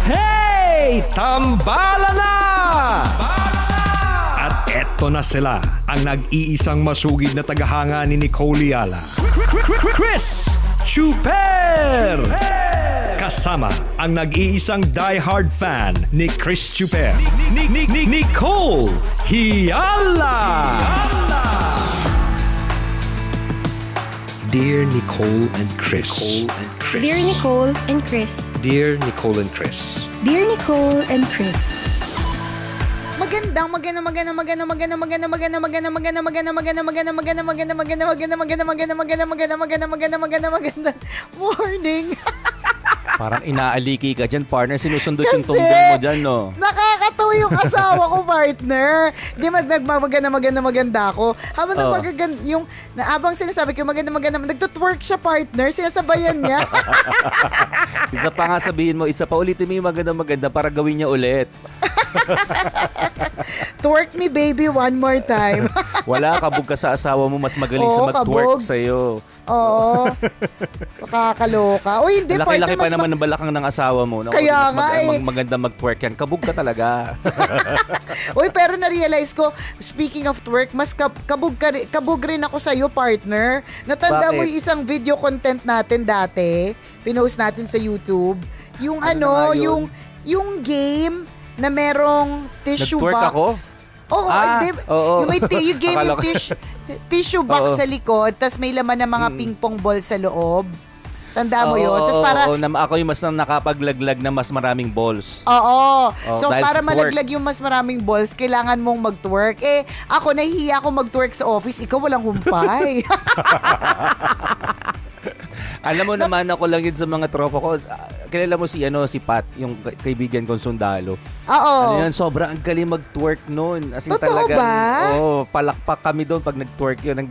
Hey! Tambala na! At eto na sila, ang nag-iisang masugid na tagahanga ni Nicole Yala. Chris Chuper! Kasama ang nag-iisang diehard fan ni Chris Chuper. Nicole Yala! Dear Nicole and Chris. Dear Nicole and Chris. Dear Nicole and Chris. Dear Nicole and Chris. Magandang morning. Parang inaaliki ka dyan, partner. Sinusundot yung Kasi, tumbong mo dyan, no? Nakakatawa yung asawa ko, partner. Di maganda ako. Habang habang sinasabi ko maganda, nagtutwork siya, partner. Sinasabayan niya. Isa pa nga sabihin mo, isa pa ulitin mo yung maganda para gawin niya ulit. Twerk me, baby, one more time. Wala, kabog ka sa asawa mo. Mas magaling siya mag-twerk sa'yo. Oo. Nakakaloka. O hindi, Laki-laki partner. pa naman ng balakang ng asawa mo. No? Kaya nga maganda mag-twerk yan. Kabog ka talaga. Uy, pero na-realize ko, speaking of twerk, mas kabog rin ako sa'yo, partner. Natanda mo Bakit? yung isang video content natin dati, pinost natin sa YouTube. Yung Ano na nga yun? yung game na merong tissue Nag-twerk box. ako? Oo, hindi. Oo. Yung game Akala yung ko- tissue box Oo. sa likod, tas may laman ng mga ping-pong ball sa loob. Tanda mo yun? Tas para, ako yung mas nakapaglaglag na mas maraming balls. oo. So, dahil para sa twerk. malaglag yung mas maraming balls, kailangan mong mag-twerk. Eh, ako, nahihiya ako mag-twerk sa office. Ikaw walang humpay. Alam mo naman, ako lang yun sa mga tropa ko. Kilala mo si Pat, yung kaibigan kong sundalo. Oo. Ano yan, sobrang ang galing mag-twerk noon. As in Totoo talagang, ba? palakpak kami doon pag nag-twerk yun.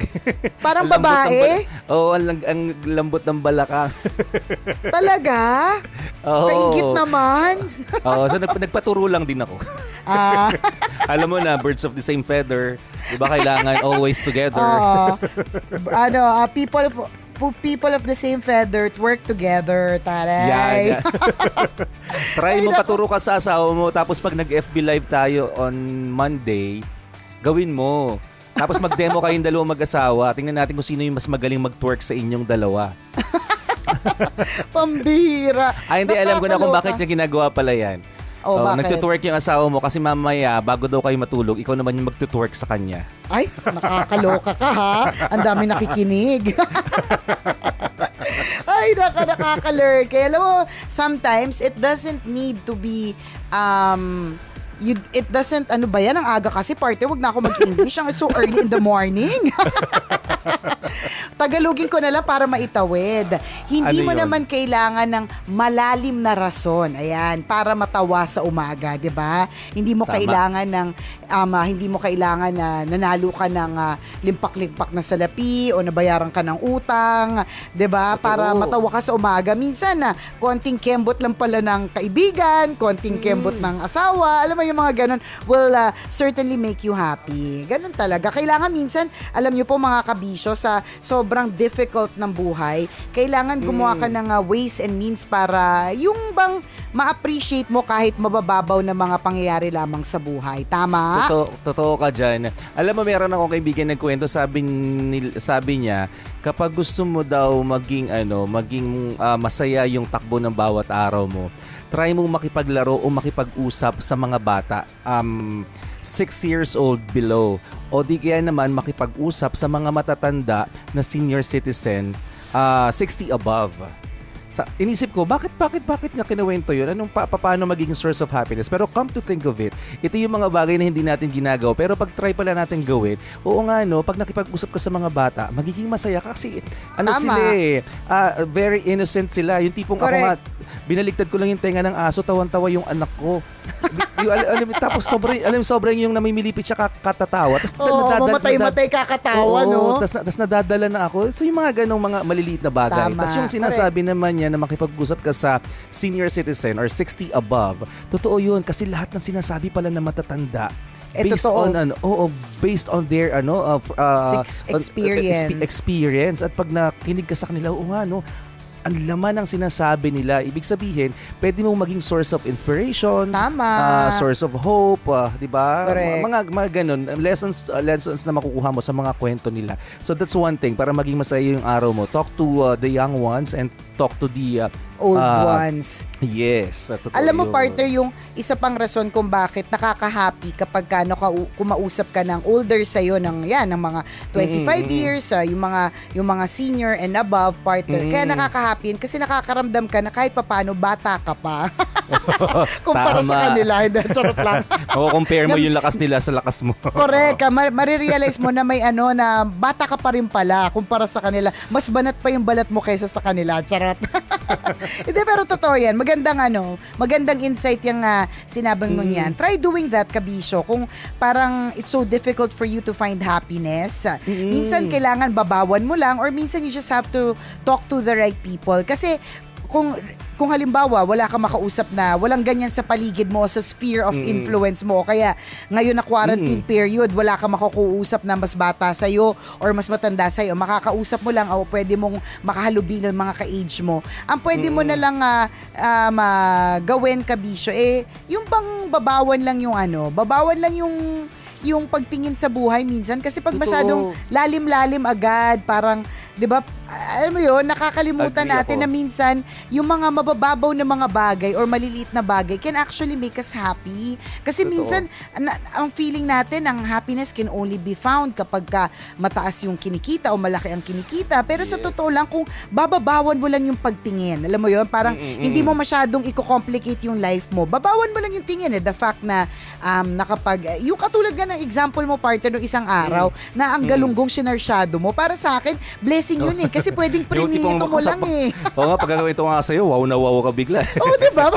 Parang ang lambot babae? ang lambot ng balakang. Talaga? Oo. Kaingit naman. Oo, so nagpaturo lang din ako. Ah, Alam mo na, birds of the same feather. Di ba kailangan always together? oo. People of the same feather, twerk together, taray. Yan. Try Ay, mo, naku. paturo ka sa asawa mo. Tapos pag nag-FB live tayo on Monday, gawin mo. Tapos mag-demo kayong dalawang mag-asawa. Tingnan natin kung sino yung mas magaling mag-twerk sa inyong dalawa. Pambihira. Ay, hindi. Alam ko na kung Nakakaloka. bakit niya ginagawa pala yan. Oh, bakit? Nagtutwerk yung asawa mo kasi mamaya, bago daw kayo matulog, ikaw naman yung magtutwerk sa kanya. Ay, nakakaloka ka ha. Ang dami nakikinig. Ay, nakaka-lurk. Kaya alam mo, sometimes it doesn't need to be it doesn't, ano ba yan, ang aga kasi partner, wag na ako mag-English, it's so early in the morning. Tagalogin ko na lang para maitawid. Hindi Ano mo yun? naman kailangan ng malalim na rason, ayan, para matawa sa umaga, 'di ba? Hindi mo Tama. kailangan ng hindi mo kailangan na nanalo ka ng limpak-limpak na salapi o nabayaran ka ng utang, 'di ba? Totoo. Para matawa ka sa umaga. Minsan na konting kembot lang pala ng kaibigan, konting kembot ng asawa, alam mo yung mga ganun will certainly make you happy. Ganun talaga. Kailangan minsan, alam niyo po mga kabisyo, sa sobrang difficult ng buhay, kailangan gumawa ka ng ways and means para yung bang ma-appreciate mo kahit mabababaw na mga pangyayari lamang sa buhay. Tama? Totoo ka dyan. Alam mo, meron akong kaibigan nagkwento, sabi niya, kapag gusto mo daw maging masaya yung takbo ng bawat araw mo, try mong makipaglaro o makipag-usap sa mga bata 6 years old below, o di kaya naman makipag-usap sa mga matatanda na senior citizen 60 above. Inisip ko, bakit nga kinuwento yun? Paano maging source of happiness? Pero come to think of it, ito yung mga bagay na hindi natin ginagawa. Pero pag try pala natin gawin, oo nga no, pag nakipag-usap ka sa mga bata, magiging masaya ka kasi Tama. sila very innocent sila. Yung tipong ako nga, binaligtad ko lang yung tenga ng aso, tawan-tawa yung anak ko. Tapos sobrang yung namimilipit siya katatawa. Mamatay-matay kakatawa, no? Tapos nadadala na ako. So yung mga ganong mga maliliit na bagay. Tama. Tapos yung sinasabi naman niya na makipag-usap ka sa senior citizen or 60 above, totoo yun kasi lahat ng sinasabi pala na matatanda based totoo. based on their Experience. experience. At pag nakinig ka sa kanila, oo nga no, ang laman ng sinasabi nila. Ibig sabihin, pwede mong maging source of inspiration, Tama. source of hope, 'di ba? Correct. Mga ganun, lessons na makukuha mo sa mga kwento nila. So that's one thing para maging masaya yung araw mo. Talk to the young ones and talk to the Old ones. Yes, totoo Alam mo, yun. partner, yung isa pang rason kung bakit nakaka-happy kapag kumausap ka ng older sa'yo ng mga 25 years, yung mga senior and above, partner. Kaya nakaka-happy yun kasi nakakaramdam ka na kahit papano bata ka pa. Kumpara Tama. sa kanila. Hindi, charot lang. compare mo yung lakas nila sa lakas mo. Correct. Marirealize mo na may na bata ka pa rin pala kumpara sa kanila. Mas banat pa yung balat mo kaysa sa kanila. Charot. Hindi, pero totoo yan. Magandang insight yung sinabing mo niyan. Try doing that, Kabisyo. Kung parang it's so difficult for you to find happiness, minsan kailangan babawan mo lang or minsan you just have to talk to the right people. Kasi kung halimbawa wala ka makausap na walang ganyan sa paligid mo, sa sphere of influence mo, kaya ngayon na quarantine period, wala ka makukuusap na mas bata sa'yo or mas matanda sa'yo, makakausap mo lang o pwede mong makahalubilo mga ka-age mo. Ang pwede mo na lang gawin, Kabisyo, yung bang babawan lang yung pagtingin sa buhay minsan kasi pag Totoo. masyadong lalim-lalim agad, parang 'di ba? Alam mo 'yun, nakakalimutan Agree natin ako. na minsan yung mga mabababaw na mga bagay or maliliit na bagay can actually make us happy. Kasi Totoo. minsan ang feeling natin, ang happiness can only be found kapag mataas yung kinikita o malaki ang kinikita. Pero sa totoo lang, kung bababawan mo lang yung pagtingin, alam mo 'yun, parang hindi mo masyadong i-complicate yung life mo. Babawan mo lang yung tingin, the fact na nakapag yung katulad nga ng example mo, partner, ng isang araw na ang galunggong sinarsyado mo, para sa akin blessing yun kasi pwedeng prinito mo lang Oo nga, pag ito nga sa'yo, wow na wow ka bigla. Oo, diba?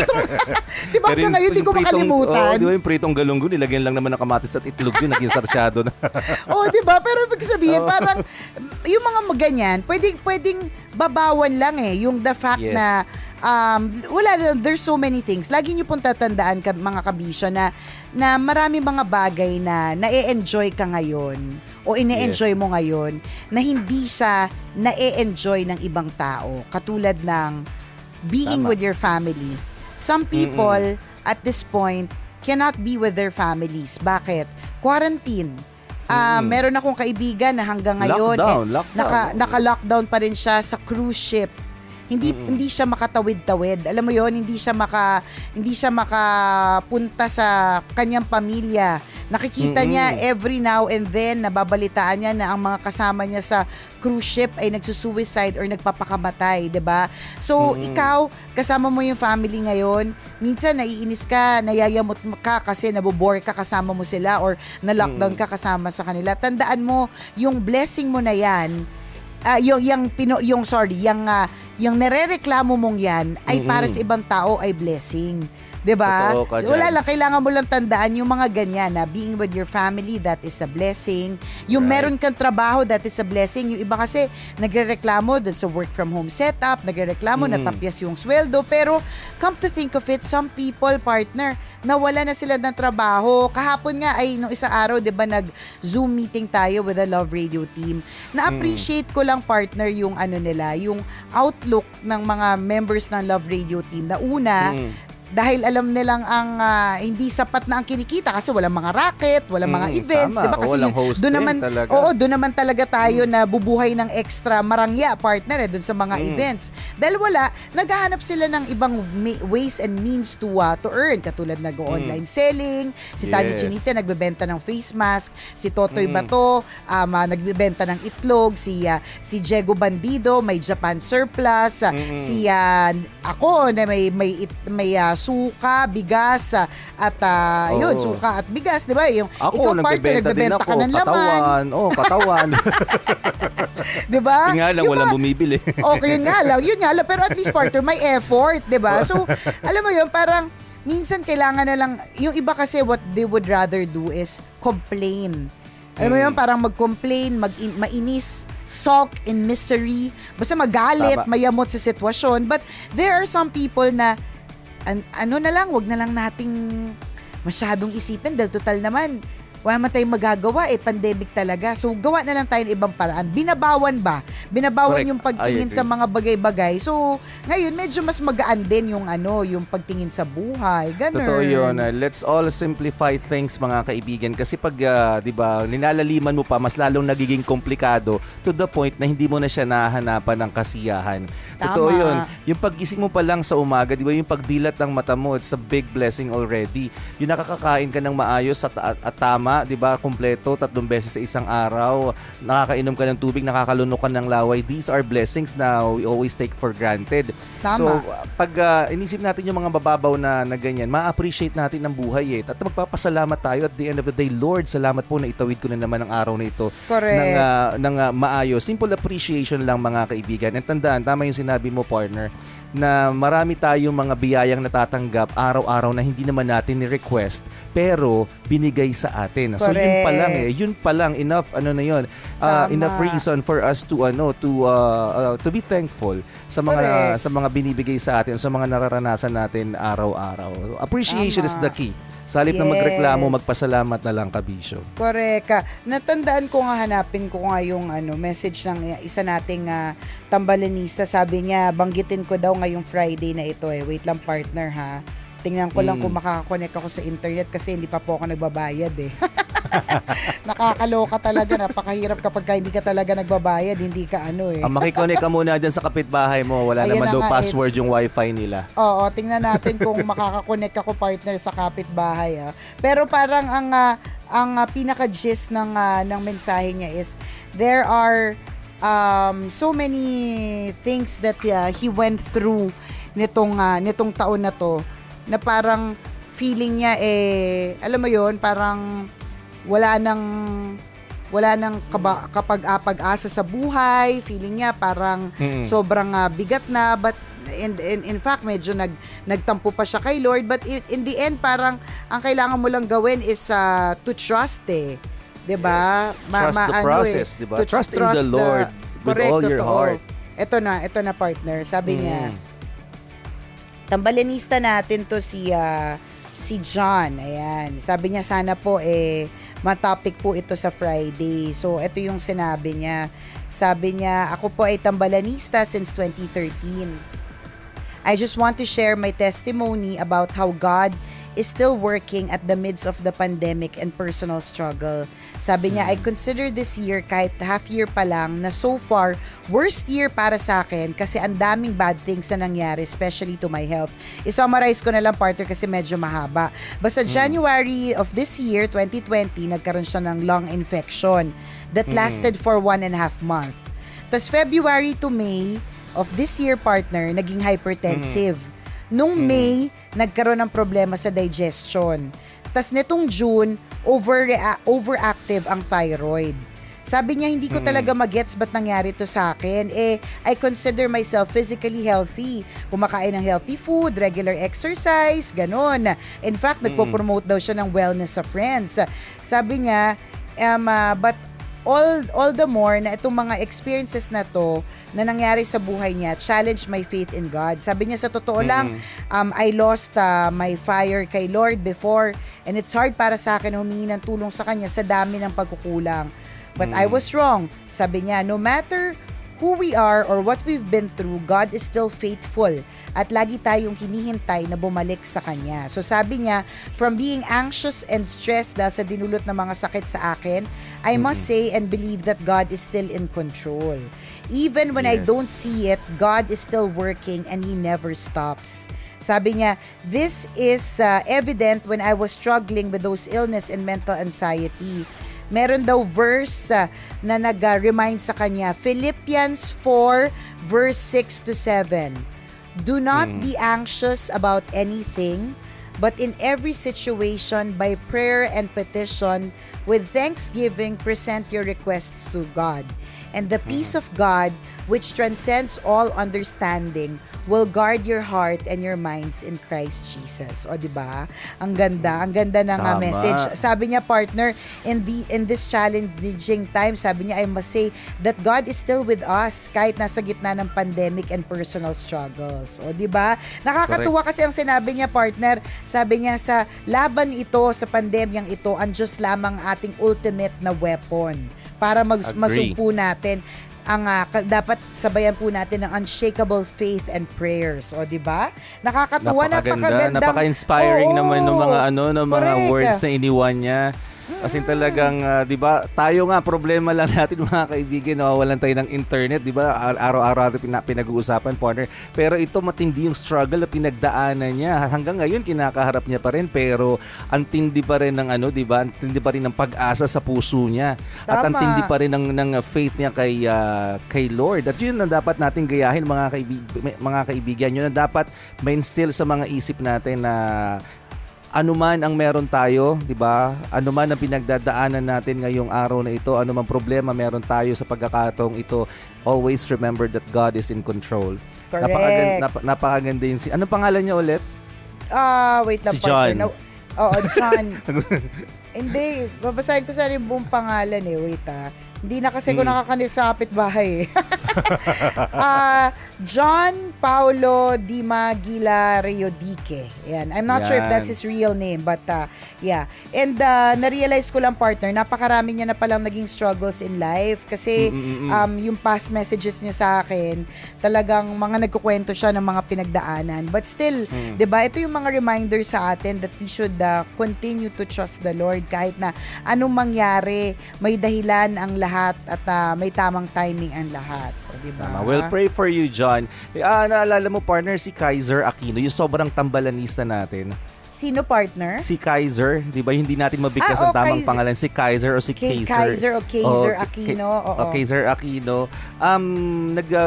Diba hanggang ngayon, di ko makalimutan. Di ba yung pritong galunggo, nilagyan lang naman ng kamatis at itlog yun, naging sarsyado na. Oo, diba? Pero ibig sabihin, parang yung mga ganyan, pwedeng babawan lang yung the fact Yes. na there's so many things. Lagi niyo pong tatandaan, mga Kabisyo, na marami mga bagay na na-e-enjoy ka ngayon o ine-enjoy mo ngayon na hindi siya na-e-enjoy ng ibang tao. Katulad ng being Tama. with your family. Some people at this point cannot be with their families. Bakit? Quarantine. Meron akong kaibigan na hanggang ngayon Lockdown. naka-lockdown pa rin siya sa cruise ship. Hindi siya makatawid-tawid. Alam mo 'yon, hindi siya makapunta sa kanyang pamilya. Nakikita niya every now and then, nababalitaan niya na ang mga kasama niya sa cruise ship ay nagsusuicide or nagpapakamatay, 'di ba? So, ikaw kasama mo yung family ngayon, minsan naiinis ka, nayayamot ka kasi nabobore ka kasama mo sila or na-lockdown ka kasama sa kanila. Tandaan mo, yung blessing mo na 'yan, yung nerereklamo mong yan ay para sa ibang tao ay blessing. 'Di ba? Totoo ka dyan. Wala lang, kailangan mo lang tandaan yung mga ganyan na being with your family, that is a blessing. Yung meron kang trabaho, that is a blessing. Yung iba kasi nagrereklamo dun sa work from home setup, nagrereklamo na tapyas yung sweldo, pero come to think of it, some people, partner, nawala na sila ng trabaho. Kahapon nga ay nung isang araw, 'di ba, nag-Zoom meeting tayo with the Love Radio team. Na-appreciate ko lang, partner, yung yung outlook ng mga members ng Love Radio team. Na una, dahil alam nilang ang hindi sapat na ang kinikita kasi walang mga racket, walang mga events, tama. 'di ba? Kasi Walang host doon din naman talaga. doon naman talaga tayo na bubuhay ng extra marangya, partner, doon sa mga events. Dahil naghahanap sila ng ibang ways and means to earn, katulad nag-online selling, si Tanya Yes. Chinita nagbebenta ng face mask, si Totoy Bato nagbebenta ng itlog, si Diego Bandido may Japan surplus, si ako na may suka, bigas, at yun, suka at bigas, di ba? Yung ikaw, partner, nagbebenta ka ng laman. Katawan. Di ba? Yun nga lang, walang bumibili. Okay, yun nga lang. Pero at least, partner, may effort, di ba? So, alam mo yun, parang minsan kailangan na lang, yung iba kasi what they would rather do is complain. Alam mo yun, parang mag-complain, mainis, sulk in misery, basta magalit, Tama. mayamot sa sitwasyon. But there are some people na wag na lang nating masyadong isipin dahil total naman wala man tayong magagawa, pandemic talaga. So, gawa na lang tayo ng ibang paraan. Binabawan ba? Binabawan Correct. yung pagtingin I agree. sa mga bagay-bagay. So, ngayon, medyo mas magaan din yung yung pagtingin sa buhay. Ganun. Totoo yun. Let's all simplify things, mga kaibigan. Kasi pag, di ba, linalaliman mo pa, mas lalong nagiging komplikado to the point na hindi mo na siya nahahanapan ng kasiyahan. Totoo Tama. yun. Yung paggising mo pa lang sa umaga, di ba, yung pagdilat ng mata mo, it's a big blessing already. Yung nakakakain ka ng maayos at tama, di ba, kumpleto, 3 beses sa isang araw, nakakainom ka ng tubig, nakakalunok ka ng laway. These are blessings na we always take for granted. Tama. So, pag inisip natin yung mga bababaw na ganyan, ma-appreciate natin ang buhay At magpapasalamat tayo at the end of the day, Lord, salamat po na itawid ko na naman ang araw na ito Correct. ng maayos. Simple appreciation lang, mga kaibigan. And tandaan, tama yung sinabi mo, partner, na marami tayong mga biyayang natatanggap araw-araw na hindi naman natin ni-request pero binigay sa atin. So yun pa lang yun pa lang enough na yun. Tama. Enough reason for us to to be thankful sa mga binibigay sa atin, sa mga nararanasan natin araw-araw. Appreciation Tama. is the key. Sa halip na Yes. magreklamo, magpasalamat na lang, kabisyo. Correct. Natandaan ko nga, hanapin ko nga yung message ng isa nating tambalanista. Sabi niya, banggitin ko daw ngayong Friday na ito Wait lang, partner, ha. Tingnan ko lang kung makakakonect ako sa internet kasi hindi pa po ako nagbabayad Nakakaloka talaga. Napakahirap kapag hindi ka talaga nagbabayad. Hindi ka Makikonek ka muna dyan sa kapitbahay mo. Wala Ayan naman na daw nga, password yung wifi nila. Oo, tingnan natin kung makakakonect ako, partner, sa kapitbahay. Pero parang ang pinaka-gist ng mensahe niya is there are so many things that he went through nitong taon na to na parang feeling niya alam mo yon, parang wala nang kapag-asa sa buhay. Feeling niya parang sobrang bigat na, but in fact medyo nagtampo pa siya kay Lord, but in the end parang ang kailangan mo lang gawin is to trust 'di ba? Trust the process, 'di ba? Trust in the Lord with all your heart. Ito na, partner. Sabi niya, tambalanista natin to si John. Ayan. Sabi niya sana po matopic po ito sa Friday. So ito yung sinabi niya. Sabi niya, ako po ay tambalanista since 2013. I just want to share my testimony about how God is still working at the midst of the pandemic and personal struggle. Sabi niya, I consider this year, kahit half year pa lang, na so far, worst year para sa akin kasi ang daming bad things na nangyari, especially to my health. I-summarize ko na lang, partner, kasi medyo mahaba. Basta January of this year, 2020, nagkaroon siya ng lung infection that lasted for 1.5 months. Tas February to May of this year, partner, naging hypertensive. Nung May, nagkaroon ng problema sa digestion. Tas nitong June, overactive ang thyroid. Sabi niya, hindi ko talaga magets ba't nangyari to sa akin. I consider myself physically healthy. Kumakain ng healthy food, regular exercise, ganon. In fact, nagpo-promote daw siya ng wellness sa friends. Sabi niya, but all the more na itong mga experiences na to na nangyari sa buhay niya challenge my faith in God. Sabi niya, sa totoo lang, I lost my fire kay Lord before, and it's hard para sa akin humingi ng tulong sa Kanya sa dami ng pagkukulang. But I was wrong. Sabi niya, no matter who we are or what we've been through, God is still faithful at lagi tayong hinihintay na bumalik sa Kanya. So sabi niya, from being anxious and stressed dahil sa dinulot ng mga sakit sa akin, I must say and believe that God is still in control. Even when I don't see it, God is still working and He never stops. Sabi niya, this is evident when I was struggling with those illness and mental anxiety. Meron daw verse na nag-remind sa kanya, Philippians 4 verse 6 to 7. Do not be anxious about anything, but in every situation, by prayer and petition, with thanksgiving, present your requests to God. And the peace of God, which transcends all understanding, will guard your heart and your minds in Christ Jesus. O, di ba? Ang ganda ng Tama. message. Sabi niya, partner, in this challenging time, sabi niya, I must say that God is still with us kahit nasa gitna ng pandemic and personal struggles. O, di ba? Nakakatuwa kasi ang sinabi niya, partner. Sabi niya, sa laban ito, sa pandemyang ito, ang Diyos lamang ating ultimate na weapon para masumpu natin ang dapat sabayan po natin ng unshakable faith and prayers. O, di ba? Nakakatuwa, napakaganda. Napaka-inspiring naman ng mga ng mga Correct. words na iniwan niya. Kasi talagang, di ba, tayo nga, problema lang natin mga kaibigan, nawawalan tayo ng internet, di ba? Araw-araw natin pinag-uusapan, partner. Pero ito, matindi yung struggle na pinagdaanan niya. Hanggang ngayon, kinakaharap niya pa rin, pero antindi pa rin ng di ba? Antindi pa rin ng pag-asa sa puso niya. At Tama. antindi pa rin ng faith niya kay Lord. At yun na dapat natin gayahin, mga kaibigan. Yun na dapat ma-instill sa mga isip natin na anuman ang meron tayo, 'di ba? Anuman ang pinagdadaanan natin ngayong araw na ito, anumang problema meron tayo sa pagkakataong ito, always remember that God is in control. Correct. Napakaganda yung ano pangalan niya ulit? Wait lang, Si John. partner. Oo, John. Hindi, babasahin ko sa rin buong pangalan Wait Hindi na kasi ko nakakanig sa kapitbahay John Paulo Di Maguila Reyodique. Yan. I'm not sure if that's his real name, but yeah. And na-realize ko lang, partner, napakarami niya na palang naging struggles in life kasi yung past messages niya sa akin, talagang mga nagkukwento siya ng mga pinagdaanan. But still, 'di ba? Ito yung mga reminder sa atin that we should continue to trust the Lord kahit na anong mangyari, may dahilan ang lahat at may tamang timing ang lahat. Diba? We'll pray for you, John. Naalala mo, partner, si Kaiser Aquino, yung sobrang tambalanista natin. Sino, partner? Si Kaiser, di ba? Hindi natin mabigkas ang tamang pangalan. Si Kaiser o si Kaiser. Kaiser o Kaiser Aquino. Oo. Kaiser Aquino.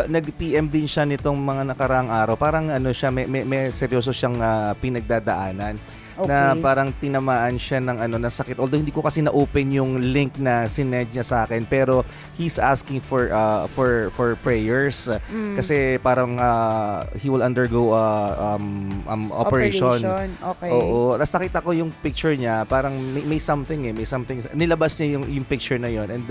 Nag-PM din siya nitong mga nakaraang araw. Parang siya, may seryoso siyang pinagdadaanan. Okay. Na parang tinamaan siya ng ng sakit. Although hindi ko kasi na-open yung link na sinend niya sa akin, pero he's asking for prayers kasi parang he will undergo operation. Okay. Oo. Tapos nakita ko yung picture niya, parang may something nilabas niya yung picture na yon, and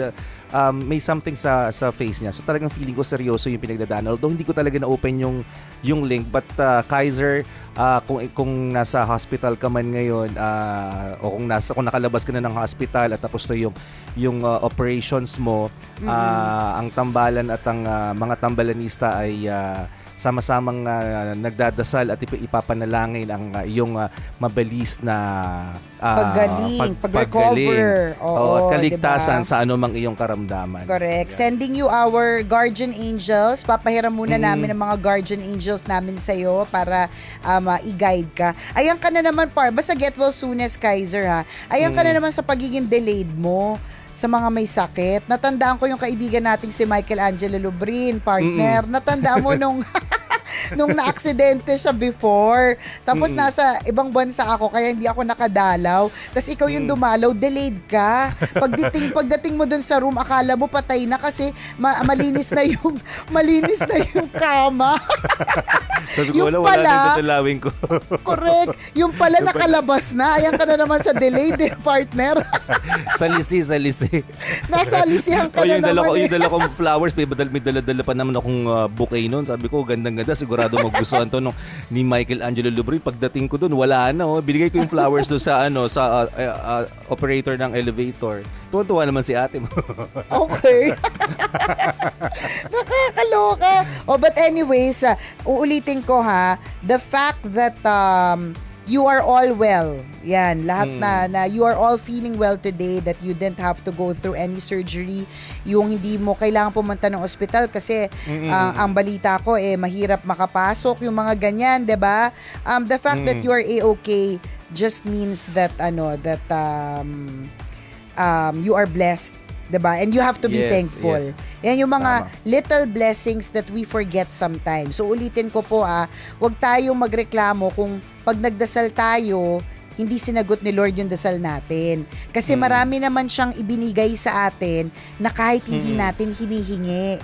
may something sa face niya. So talagang feeling ko seryoso yung pinagdadaanan. Although hindi ko talaga na-open yung link, but Kaiser, kung nasa hospital ka man ngayon, o kung nakalabas ka na ng hospital at tapos to yung operations mo, ang tambalan at ang mga tambalanista ay sama-samang nagdadasal at ipapanalangin ang iyong mabilis na pag-recover. At kaligtasan diba? sa anumang iyong karamdaman. Correct. Sending you our guardian angels. Papahiram muna namin ng mga guardian angels namin sa'yo para i-guide ka. Ayan ka na naman, basta get well soonest, Kaiser, ha. Ayan ka na naman sa pagiging delayed mo sa mga may sakit. Natandaan ko yung kaibigan nating si Michael Angelo Lubrin, partner. Natandaan mo nung na-aksidente siya before. Tapos nasa ibang bansa ako, kaya hindi ako nakadalaw. Tapos ikaw yung dumalaw, delayed ka. Pagdating mo dun sa room, akala mo patay na kasi malinis na yung kama. Sabi ko, wala na yung ko. Correct. Yung pala nakalabas na. Ayan ka na naman sa delayed, partner. Sa lisi. Nasa alisihan ka na naman. Yung dala kong flowers, may dala pa naman akong bouquet nun. Sabi ko, gandang-ganda. Sigurado magustuhan to ni Michael Angelo Lubrin. Pagdating ko dun, wala na. Binigay ko yung flowers doon sa operator ng elevator. Tuwa naman si ate mo. Okay. Nakakaloka. But anyways, uulitin ko, ha, the fact that you are all well. Yan, lahat na you are all feeling well today, that you didn't have to go through any surgery. Yung hindi mo kailangan pumunta ng ospital kasi ang balita ko mahirap makapasok, yung mga ganyan, 'di ba? The fact that you are A-okay just means that you are blessed. Diba? And you have to be thankful. Yes. Yan yung mga little blessings that we forget sometimes. So ulitin ko po, wag tayong magreklamo kung pag nagdasal tayo, hindi sinagot ni Lord yung dasal natin. Kasi marami naman siyang ibinigay sa atin na kahit hindi natin hinihingi.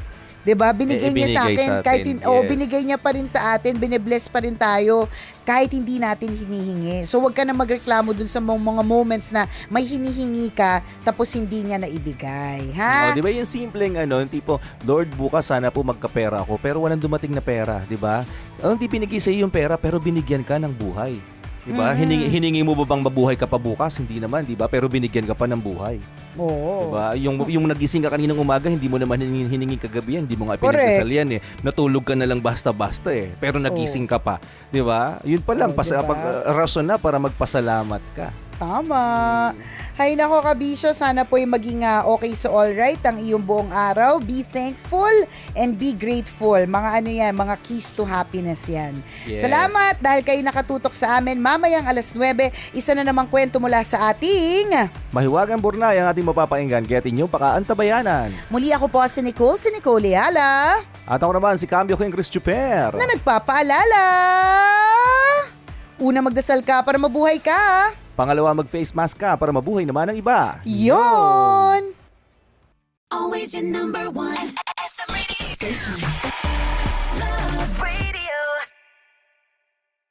'Di ba? Binigay niya sa ibinigay akin, sa kahit atin, yes. binigay niya pa rin sa atin, bine-bless pa rin tayo kahit hindi natin hinihingi. So wag ka na magreklamo dun sa mga moments na may hinihingi ka tapos hindi niya naibigay, ha? Di ba yung simpleng yung tipo, Lord, bukas sana po magkapera ako pero walang dumating na pera, di ba? Hindi binigay sa iyo yung pera pero binigyan ka ng buhay. Di ba? Hiningi mo ba bang mabuhay ka pa bukas? Hindi naman, di ba? Pero binigyan ka pa ng buhay. Oo. Diba? Yung nagising ka kaninang umaga, hindi mo naman hiningi kagabi yan. Hindi mo nga pinagdasal yan eh. Natulog ka na lang basta-basta eh. Pero nagising ka pa. Di ba? Yun pa lang, rason na para magpasalamat ka. Tama. Hay nako kabisyo, sana po yung maging okay so alright ang iyong buong araw. Be thankful and be grateful. Mga yan, mga keys to happiness yan. Yes. Salamat dahil kayo nakatutok sa amin. Mamayang 9:00, isa na namang kwento mula sa ating... Mahiwagang Burnay ang ating mapapakinggan. Kaya inyong pakaantabayanan. Muli ako po si Nicole Ayala. At ako naman si Cambio King Chris Chuper. Na nagpapaalala. Una, magdasal ka para mabuhay ka. Pangalawa, mag-face mask ka para mabuhay naman ang iba. Yon! Always your number one. SM radio station.